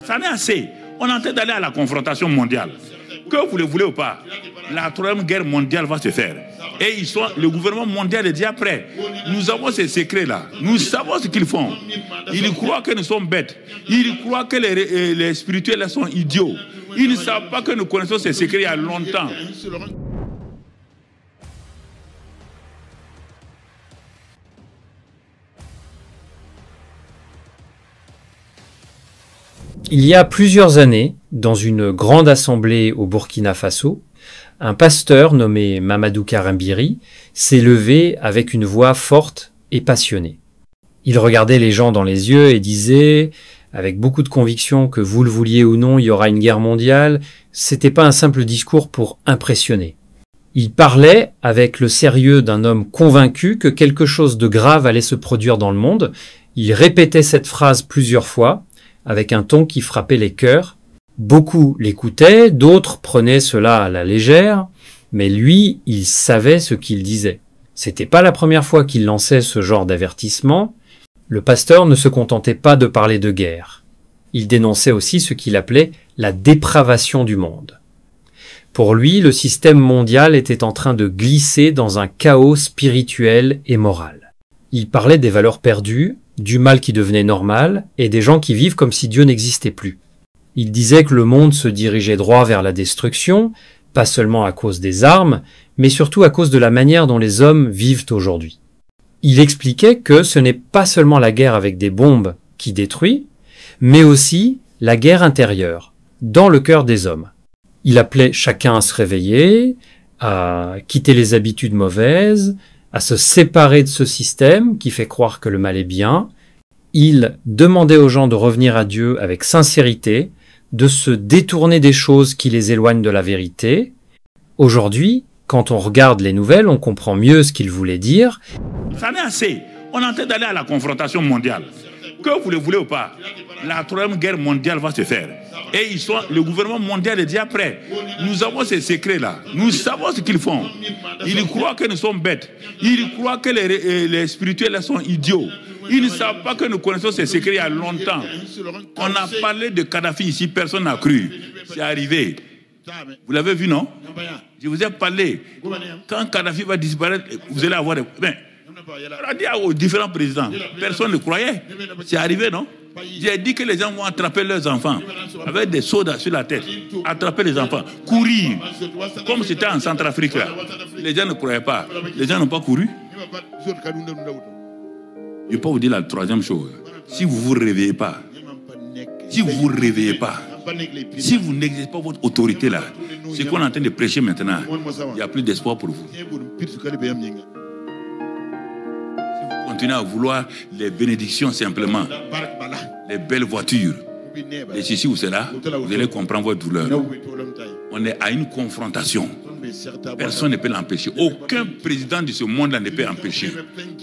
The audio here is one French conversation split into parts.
Ça n'est assez. On est en train d'aller à la confrontation mondiale. Que vous le voulez ou pas, la troisième guerre mondiale va se faire. Et le gouvernement mondial est déjà prêt. Nous avons ces secrets-là. Nous savons ce qu'ils font. Ils croient que nous sommes bêtes. Ils croient que les spirituels sont idiots. Ils ne savent pas que nous connaissons ces secrets il y a longtemps. Il y a plusieurs années, dans une grande assemblée au Burkina Faso, un pasteur nommé Mamadou Karimbiri s'est levé avec une voix forte et passionnée. Il regardait les gens dans les yeux et disait, avec beaucoup de conviction, que vous le vouliez ou non, il y aura une guerre mondiale. C'était pas un simple discours pour impressionner. Il parlait avec le sérieux d'un homme convaincu que quelque chose de grave allait se produire dans le monde. Il répétait cette phrase plusieurs fois, avec un ton qui frappait les cœurs. Beaucoup l'écoutaient, d'autres prenaient cela à la légère, mais lui, il savait ce qu'il disait. C'était pas la première fois qu'il lançait ce genre d'avertissement. Le pasteur ne se contentait pas de parler de guerre. Il dénonçait aussi ce qu'il appelait la dépravation du monde. Pour lui, le système mondial était en train de glisser dans un chaos spirituel et moral. Il parlait des valeurs perdues, du mal qui devenait normal, et des gens qui vivent comme si Dieu n'existait plus. Il disait que le monde se dirigeait droit vers la destruction, pas seulement à cause des armes, mais surtout à cause de la manière dont les hommes vivent aujourd'hui. Il expliquait que ce n'est pas seulement la guerre avec des bombes qui détruit, mais aussi la guerre intérieure, dans le cœur des hommes. Il appelait chacun à se réveiller, à quitter les habitudes mauvaises, à se séparer de ce système qui fait croire que le mal est bien. Il demandait aux gens de revenir à Dieu avec sincérité, de se détourner des choses qui les éloignent de la vérité. Aujourd'hui, quand on regarde les nouvelles, on comprend mieux ce qu'il voulait dire. Ça n'est assez. On est en train d'aller à la confrontation mondiale. Que vous le voulez ou pas, la troisième guerre mondiale va se faire. Et le gouvernement mondial est déjà prêt. Nous avons ces secrets-là. Nous savons ce qu'ils font. Ils croient que nous sommes bêtes. Ils croient que les spirituels sont idiots. Ils ne savent pas que nous connaissons ces secrets il y a longtemps. On a parlé de Kadhafi ici, personne n'a cru. C'est arrivé. Vous l'avez vu, non? Je vous ai parlé. Quand Kadhafi va disparaître, vous allez avoir des... On a dit aux différents présidents, personne ne croyait. C'est arrivé, non? J'ai dit que les gens vont attraper leurs enfants avec des sodas sur la tête, attraper les enfants, courir, comme c'était en Centrafrique là. Les gens ne croyaient pas. Les gens n'ont pas couru. Je ne vais pas vous dire la troisième chose. Si vous ne vous réveillez pas, si vous n'exercez pas votre autorité là, ce qu'on est en train de prêcher maintenant, il n'y a plus d'espoir pour vous. Continuez à vouloir les bénédictions simplement, les belles voitures, les ceci ou cela, vous allez comprendre votre douleur. On est à une confrontation. Personne ne peut l'empêcher. Aucun président de ce monde-là ne peut empêcher.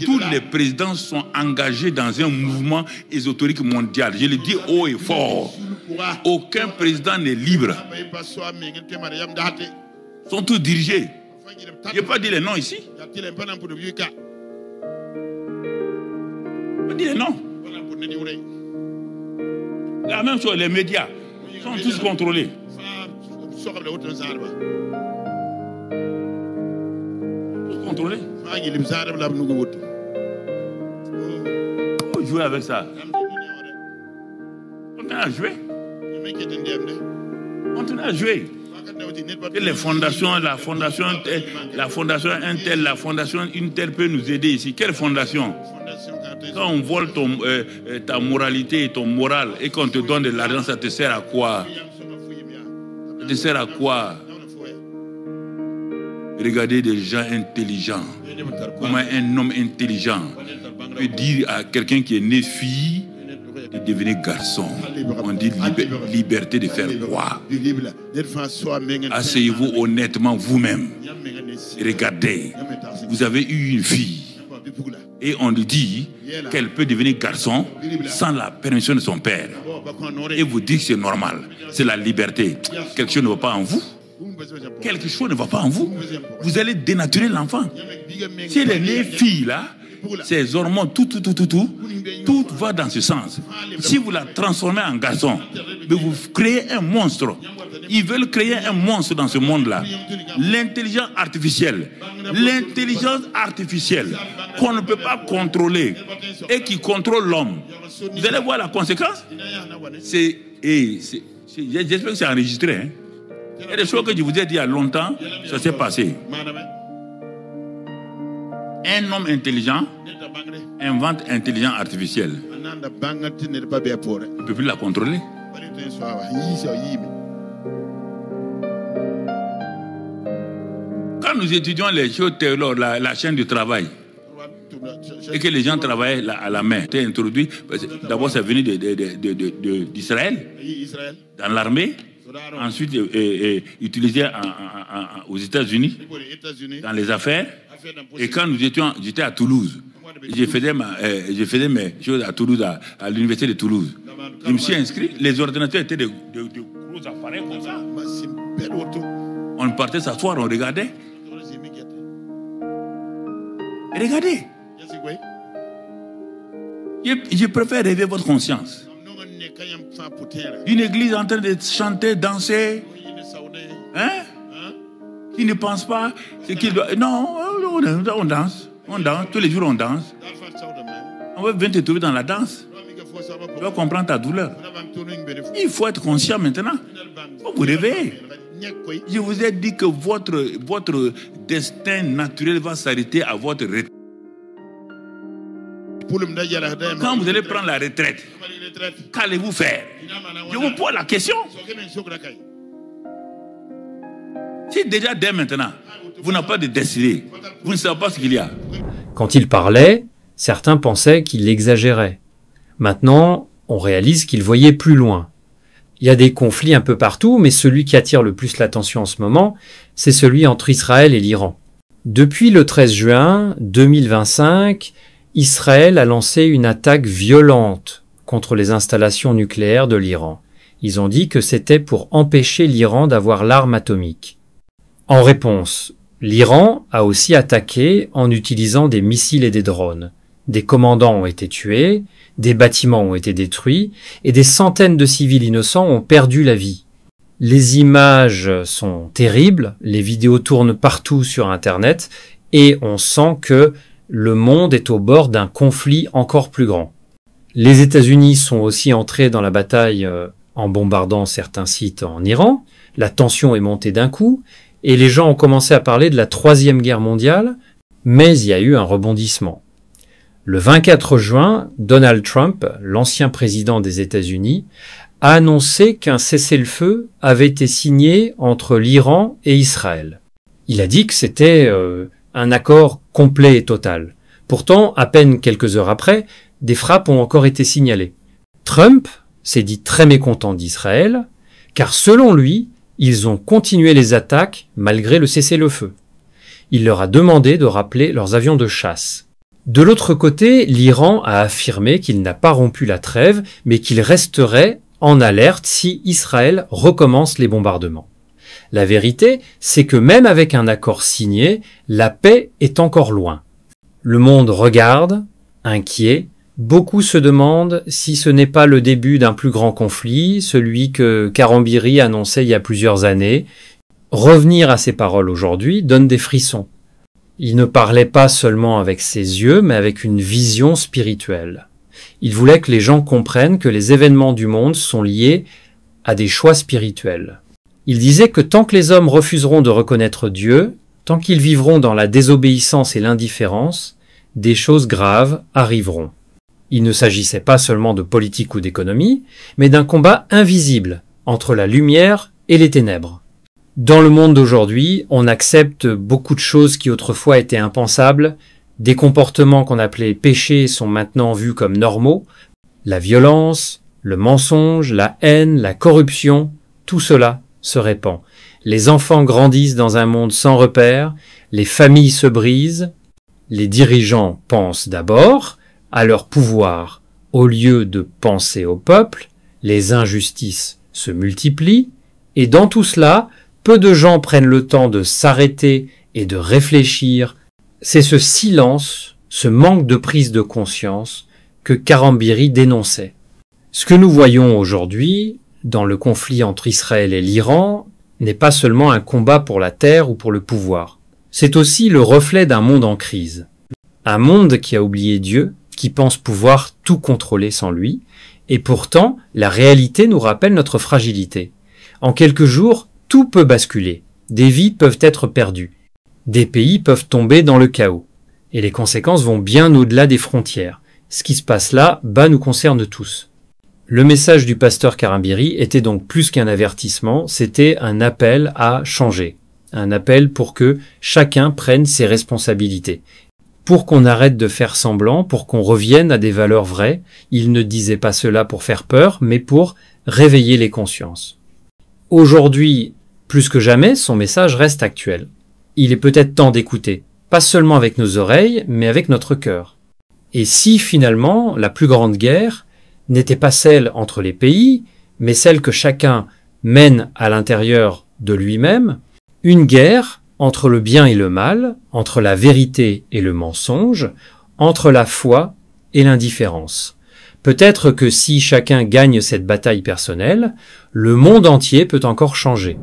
Tous les présidents sont engagés dans un mouvement ésotérique mondial. Je le dis haut et fort. Aucun président n'est libre. Ils sont tous dirigés. Je n'ai pas dit les noms ici. On dit les noms. La même chose, les médias sont tous contrôlés. Tous contrôlés. Faut jouer avec ça. Continuez à jouer. Continuez à jouer. Et les fondations, la fondation un tel, la fondation une telle peut nous aider ici. Quelle fondation? Quand on vole ta moralité et ton moral et qu'on te donne de l'argent, ça te sert à quoi? Ça te sert à quoi? Regardez des gens intelligents. Comment un homme intelligent peut dire à quelqu'un qui est né fille de devenir garçon? On dit liberté de faire quoi? Asseyez-vous honnêtement vous-même. Regardez, vous avez eu une fille. Et on lui dit qu'elle peut devenir garçon sans la permission de son père. Et vous dites que c'est normal. C'est la liberté. Quelque chose ne va pas en vous. Quelque chose ne va pas en vous. Vous allez dénaturer l'enfant. Si elle est née fille là, ses hormones, tout va dans ce sens. Si vous la transformez en garçon, mais vous créez un monstre. Ils veulent créer un monstre dans ce monde-là. L'intelligence artificielle qu'on ne peut pas contrôler et qui contrôle l'homme. Vous allez voir la conséquence. J'espère que c'est enregistré. Hein. Il y a des choses que je vous ai dit il y a longtemps, ça s'est passé. Un homme intelligent invente intelligence artificielle. Il ne peut plus la contrôler. Quand nous étudions les choses, la chaîne du travail, et que les gens travaillaient à la main, c'était introduit. D'abord, c'est venu d'Israël, dans l'armée, ensuite utilisé aux États-Unis, dans les affaires. Et quand j'étais à Toulouse, je faisais mes choses à Toulouse, à l'université de Toulouse. Je me suis inscrit, les ordinateurs étaient de gros appareils comme ça. On partait s'asseoir, on regardait. Regardez. Je préfère rêver votre conscience. Une église en train de chanter, danser, hein? Qui ne pense pas ce qu'il doit. Non, on danse. Tous les jours on danse. On va venir te trouver dans la danse. Tu vas comprendre ta douleur. Il faut être conscient maintenant. Vous rêvez. Je vous ai dit que votre destin naturel va s'arrêter à votre retraite. Quand vous allez prendre la retraite, qu'allez-vous faire? Je vous pose la question. Si déjà dès maintenant, vous n'avez pas de destinée, vous ne savez pas ce qu'il y a. Quand il parlait, certains pensaient qu'il exagérait. Maintenant, on réalise qu'il voyait plus loin. Il y a des conflits un peu partout, mais celui qui attire le plus l'attention en ce moment, c'est celui entre Israël et l'Iran. Depuis le 13 juin 2025, Israël a lancé une attaque violente contre les installations nucléaires de l'Iran. Ils ont dit que c'était pour empêcher l'Iran d'avoir l'arme atomique. En réponse, l'Iran a aussi attaqué en utilisant des missiles et des drones. Des commandants ont été tués, des bâtiments ont été détruits et des centaines de civils innocents ont perdu la vie. Les images sont terribles, les vidéos tournent partout sur Internet et on sent que le monde est au bord d'un conflit encore plus grand. Les États-Unis sont aussi entrés dans la bataille en bombardant certains sites en Iran. La tension est montée d'un coup et les gens ont commencé à parler de la Troisième Guerre mondiale, mais il y a eu un rebondissement. Le 24 juin, Donald Trump, l'ancien président des États-Unis, a annoncé qu'un cessez-le-feu avait été signé entre l'Iran et Israël. Il a dit que c'était un accord complet et total. Pourtant, à peine quelques heures après, des frappes ont encore été signalées. Trump s'est dit très mécontent d'Israël, car selon lui, ils ont continué les attaques malgré le cessez-le-feu. Il leur a demandé de rappeler leurs avions de chasse. De l'autre côté, l'Iran a affirmé qu'il n'a pas rompu la trêve, mais qu'il resterait en alerte si Israël recommence les bombardements. La vérité, c'est que même avec un accord signé, la paix est encore loin. Le monde regarde, inquiet. Beaucoup se demandent si ce n'est pas le début d'un plus grand conflit, celui que Karambiri annonçait il y a plusieurs années. Revenir à ces paroles aujourd'hui donne des frissons. Il ne parlait pas seulement avec ses yeux, mais avec une vision spirituelle. Il voulait que les gens comprennent que les événements du monde sont liés à des choix spirituels. Il disait que tant que les hommes refuseront de reconnaître Dieu, tant qu'ils vivront dans la désobéissance et l'indifférence, des choses graves arriveront. Il ne s'agissait pas seulement de politique ou d'économie, mais d'un combat invisible entre la lumière et les ténèbres. Dans le monde d'aujourd'hui, on accepte beaucoup de choses qui autrefois étaient impensables. Des comportements qu'on appelait péchés sont maintenant vus comme normaux. La violence, le mensonge, la haine, la corruption, tout cela se répand. Les enfants grandissent dans un monde sans repères, les familles se brisent, les dirigeants pensent d'abord à leur pouvoir au lieu de penser au peuple, les injustices se multiplient, et dans tout cela, peu de gens prennent le temps de s'arrêter et de réfléchir. C'est ce silence ce manque de prise de conscience que Karambiri dénonçait. Ce que nous voyons aujourd'hui, dans le conflit entre Israël et l'Iran, n'est pas seulement un combat pour la terre ou pour le pouvoir. C'est aussi le reflet d'un monde en crise. Un monde qui a oublié Dieu, qui pense pouvoir tout contrôler sans lui, et pourtant, la réalité nous rappelle notre fragilité. En quelques jours, tout peut basculer. Des vies peuvent être perdues. Des pays peuvent tomber dans le chaos. Et les conséquences vont bien au-delà des frontières. Ce qui se passe là, nous concerne tous. Le message du pasteur Karambiri était donc plus qu'un avertissement, c'était un appel à changer. Un appel pour que chacun prenne ses responsabilités. Pour qu'on arrête de faire semblant, pour qu'on revienne à des valeurs vraies. Il ne disait pas cela pour faire peur, mais pour réveiller les consciences. Aujourd'hui, plus que jamais, son message reste actuel. Il est peut-être temps d'écouter, pas seulement avec nos oreilles, mais avec notre cœur. Et si finalement, la plus grande guerre n'était pas celle entre les pays, mais celle que chacun mène à l'intérieur de lui-même, une guerre entre le bien et le mal, entre la vérité et le mensonge, entre la foi et l'indifférence. Peut-être que si chacun gagne cette bataille personnelle, le monde entier peut encore changer.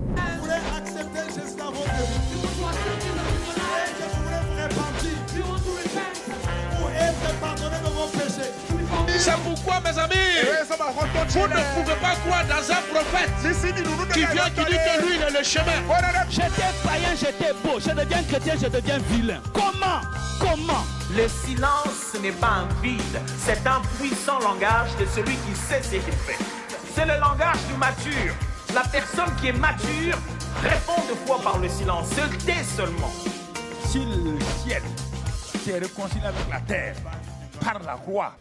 C'est pourquoi, mes amis, vous ne pouvez pas croire dans un prophète qui vient, qui dit que lui, il est le chemin. J'étais païen, j'étais beau, je deviens chrétien, je deviens vilain. Comment? Le silence n'est pas un vide, c'est un puissant langage de celui qui sait ce qu'il fait. C'est le langage du mature. La personne qui est mature répond de fois par le silence, se tait seulement. Si le ciel s'est réconcilié avec la terre par la croix,